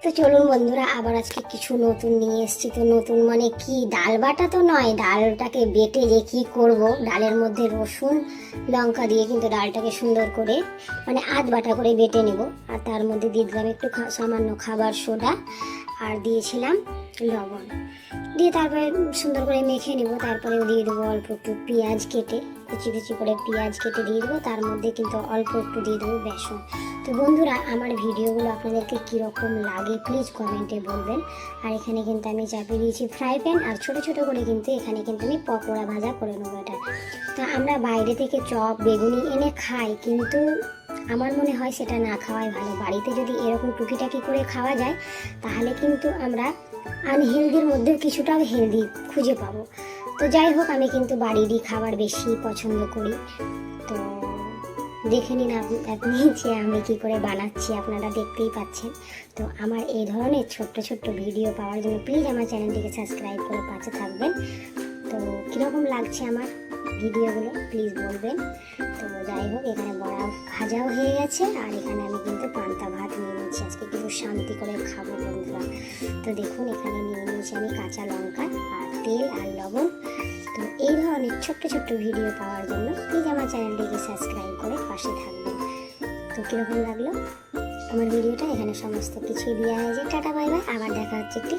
তো চলুন বন্ধুরা, আবার আজকে কিছু নতুন নিয়ে এসেছি। তো নতুন মানে কি, ডাল বাটা তো নয়, ডালটাকে বেটে যে কি করব, ডালের মধ্যে রসুন লঙ্কা দিয়ে কিন্তু ডালটাকে সুন্দর করে মানে আধ বাটা করে বেটে নেব। আর তার মধ্যে দিয়ে দিলাম একটু সামান্য খাবার সোডা, আর দিয়েছিলাম লবণ, দিয়ে তারপরে সুন্দর করে মেখে নেব। তারপরে দিয়ে দেবো অল্প একটু পেঁয়াজ কেটে, কুচি কুচি করে পেঁয়াজ কেটে দিয়ে দেবো। তার মধ্যে কিন্তু অল্প একটু দিয়ে দেবো বেসন। তো বন্ধুরা, আমার ভিডিওগুলো আপনাদেরকে কীরকম লাগে প্লিজ কমেন্টে বলবেন। আর এখানে কিন্তু আমি চাপিয়ে দিয়েছি ফ্রাই প্যান, আর ছোটো ছোটো করে কিন্তু এখানে কিন্তু আমি পকোড়া ভাজা করে নেবো এটা। তা আমরা বাইরে থেকে চপ বেগুনি এনে খাই, কিন্তু আমার মনে হয় সেটা না খাওয়াই ভালো। বাড়িতে যদি এরকম টুকিটাকি করে খাওয়া যায়, তাহলে কিন্তু আমরা আনহেলদির মধ্যে কিছুটাও হেলদি খুঁজে পাবো। তো যাই হোক, আমি কিন্তু বাড়িরই খাবার বেশি পছন্দ করি। তো দেখে নিন আপনি যে আমি কী করে বানাচ্ছি, আপনারা দেখতেই পাচ্ছেন। তো আমার এই ধরনের ছোট্ট ছোট্ট ভিডিও পাওয়ার জন্য প্লিজ আমার চ্যানেলটিকে সাবস্ক্রাইব করে পাশে থাকবেন। তো কীরকম লাগছে আমার ভিডিওগুলো প্লিজ বলবেন। তো যাই হোক, এখানে বড়া ভাজাও হয়ে গেছে, আর এখানে আমি কিন্তু পান্তা ভাত নিয়ে নিচ্ছি। আজকে কিন্তু শান্তি করে খাবো বন্ধুরা। তো দেখুন, এখানে নিয়ে নিয়েছি আমি কাঁচা লঙ্কা আর তেল আর লবণ। তো এই ধরনের ছোট্ট ছোট্ট ভিডিও পাওয়ার জন্য প্লিজ আমার চ্যানেলটিকে সাবস্ক্রাইব করে পাশে থাকবেন। তো কীরকম লাগলো আমার ভিডিওটা, এখানে সমস্ত কিছুই দেওয়া হয়েছে। টাটা বাই বাই, আবার দেখা হচ্ছে একটি